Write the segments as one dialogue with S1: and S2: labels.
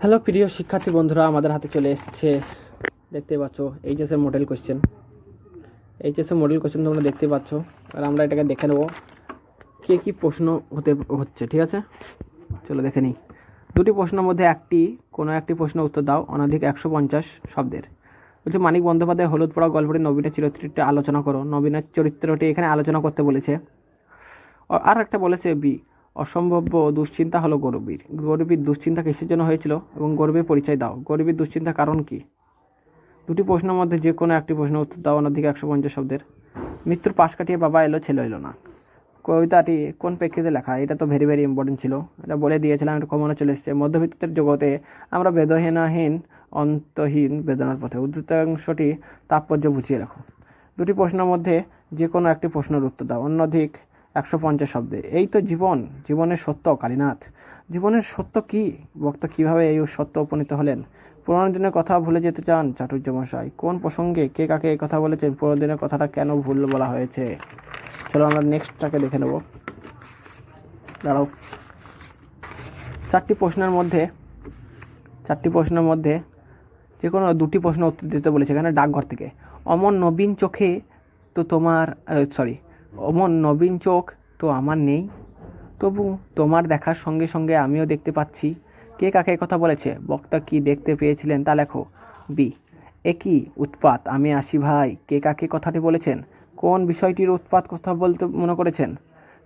S1: Hello প্রিয় শিক্ষার্থী বন্ধুরা, আমাদের হাতে চলে এসেছে, দেখতে পাচ্ছ এইচএসের মডেল কোশ্চেন। এইচএসের মডেল কোশ্চেন তোমরা দেখতে পাচ্ছ, আর আমরা এটাকে দেখে নেব কে কী প্রশ্ন হচ্ছে। ঠিক আছে, চলো দেখে নিই। দুটি প্রশ্নের মধ্যে কোনো একটি প্রশ্নের উত্তর দাও অনধিক 150 শব্দের। বলছে মানিক বন্দ্যোপাধ্যায় হলুদ পড়া গল্পটি নবীনের চরিত্রটি আলোচনা করো। নবীনের চরিত্রটি এখানে আলোচনা করতে বলেছে। আর একটা বলেছে বি, অসম্ভাব্য দুশ্চিন্তা হলো গরিবীর। গরিবীর দুশ্চিন্তা কিসের জন্য হয়েছিল এবং গরিবের পরিচয় দাও। গরিবীর দুশ্চিন্তার কারণ কি? দুটি প্রশ্নের মধ্যে যে কোনো একটি প্রশ্নের উত্তর দাও অনধিক 150 শব্দের। মৃত্যুর পাশ কাটিয়ে বাবা এলো, ছেলে এলো না। কবিতাটি কোন প্রেক্ষিতে লেখা? এটা তো ভেরি ভেরি ইম্পর্টেন্ট ছিল, এটা বলে দিয়েছিলাম, এটা কমনে চলে এসেছে। মধ্যবিত্তের জগতে আমরা বেদহীনহীন অন্তহীন বেদনার পথে। উদ্ধৃতাংশটি তাৎপর্য বুঝিয়ে রাখো। দুটি প্রশ্নের মধ্যে যে কোনো একটি প্রশ্নের উত্তর দাও অনধিক 150 শব্দে। এই তো জীবন, জীবনের সত্য কালীনাথ। জীবনের সত্য কি? বক্তা কিভাবে এই সত্য উপনীত হলেন? পুরোনো দিনের কথা ভুলে যেতে চান চাটুর্যমশাই? কোন প্রসঙ্গে কে কাকে এই কথা বলেছেন? পুরোনো দিনের কথাটা কেন ভুল বলা হয়েছে? চলো আমরা নেক্সটটাকে দেখে নেব। দাঁড়াও, চারটি প্রশ্নের মধ্যে যে কোনো দুটি প্রশ্ন উত্তর দিতে বলেছে এখানে ডাকঘর থেকে। অমন নবীন চোখ তো আমার নেই, তবু তোমার দেখার সঙ্গে সঙ্গে আমিও দেখতে পাচ্ছি। কে কাকে কথা বলেছে? বক্তা কি দেখতে পেয়েছিলেন তা লেখো। বি, একই উৎপাত, আমি আসি ভাই। কে কাকে কথাটি বলেছেন? কোন বিষয়টির উৎপাত কথা বলতে মনে করেছেন?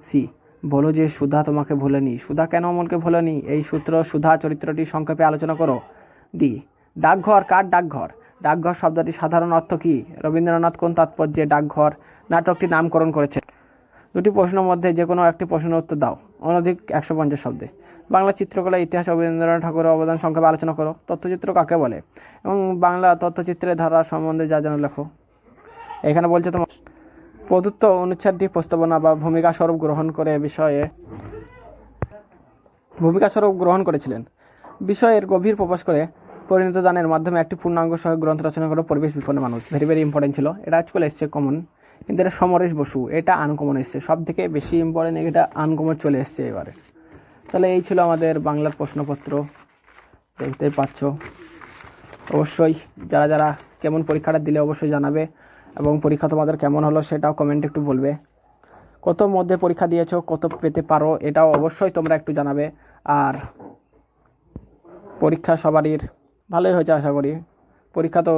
S1: সি, বলো যে সুধা তোমাকে ভোলেনি। সুধা কেন অমলকে ভোলেনি? এই সূত্র সুধা চরিত্রটি সংক্ষেপে আলোচনা করো। ডি, ডাকঘর কার ডাকঘর? ডাকঘর শব্দটির সাধারণ অর্থ কী? রবীন্দ্রনাথ কোন তাৎপর্যে ডাকঘর নাটকটি নামকরণ করেছেন? দুটি প্রশ্নের মধ্যে যে কোনো একটি প্রশ্নের উত্তর দাও অনধিক 150 শব্দে। বাংলা চিত্রকলার ইতিহাস রবীন্দ্রনাথ ঠাকুরের অবদান সংক্ষেপে আলোচনা করো। তথ্যচিত্র কাকে বলে এবং বাংলা তথ্যচিত্রের ধারা সম্বন্ধে যা জানো লেখো। এখানে বলছে তোমার প্রদত্ত অনুচ্ছেদটি প্রস্তাবনা বা ভূমিকা স্বরূপ গ্রহণ করেছিলেন। বিষয়ের গভীর প্রকাশ করে পরিণত দানের মাধ্যমে একটি পূর্ণাঙ্গ সহায়ক গ্রন্থ রচনা করে পরিবেশ বিপন্ন মানুষ। ভেরি ভেরি ইম্পর্টেন্ট ছিল, এটা চলে এসছে কমন। কিন্তু এটা সমরেশ বসু, এটা আনকমন এসছে, সব থেকে বেশি ইম্পর্টেন্ট, এটা আনকমন চলে এসছে এবারে। তাহলে এই ছিল আমাদের বাংলার প্রশ্নপত্র, দেখতেই পাচ্ছ। অবশ্যই যারা যারা কেমন পরীক্ষাটা দিলে অবশ্যই জানাবে, এবং পরীক্ষা তোমাদের কেমন হলো সেটাও কমেন্টে একটু বলবে। কত মধ্যে পরীক্ষা দিয়েছো, কত পেতে পারো এটাও অবশ্যই তোমরা একটু জানাবে। আর পরীক্ষা সবারই ভালোই হয়েছে আশা করি। পরীক্ষা তো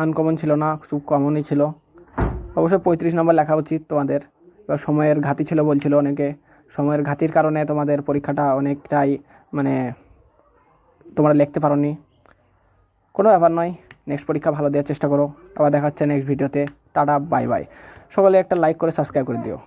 S1: আনকমন ছিল না, খুব কমনই ছিল। অবশ্যই 35 নম্বর লেখা উচিত তোমাদের। এবার সময়ের ঘাটি ছিল বলছিল অনেকে, সময়ের ঘাটির কারণে তোমাদের পরীক্ষাটা অনেকটাই তোমরা লিখতে পারোনি। কোনো ব্যাপার নয়, নেক্সট পরীক্ষা ভালো দেওয়ার চেষ্টা করো। আবার দেখা হচ্ছে নেক্সট ভিডিওতে। Tata, bye bye. সকলে একটা লাইক করে সাবস্ক্রাইব করে দিও।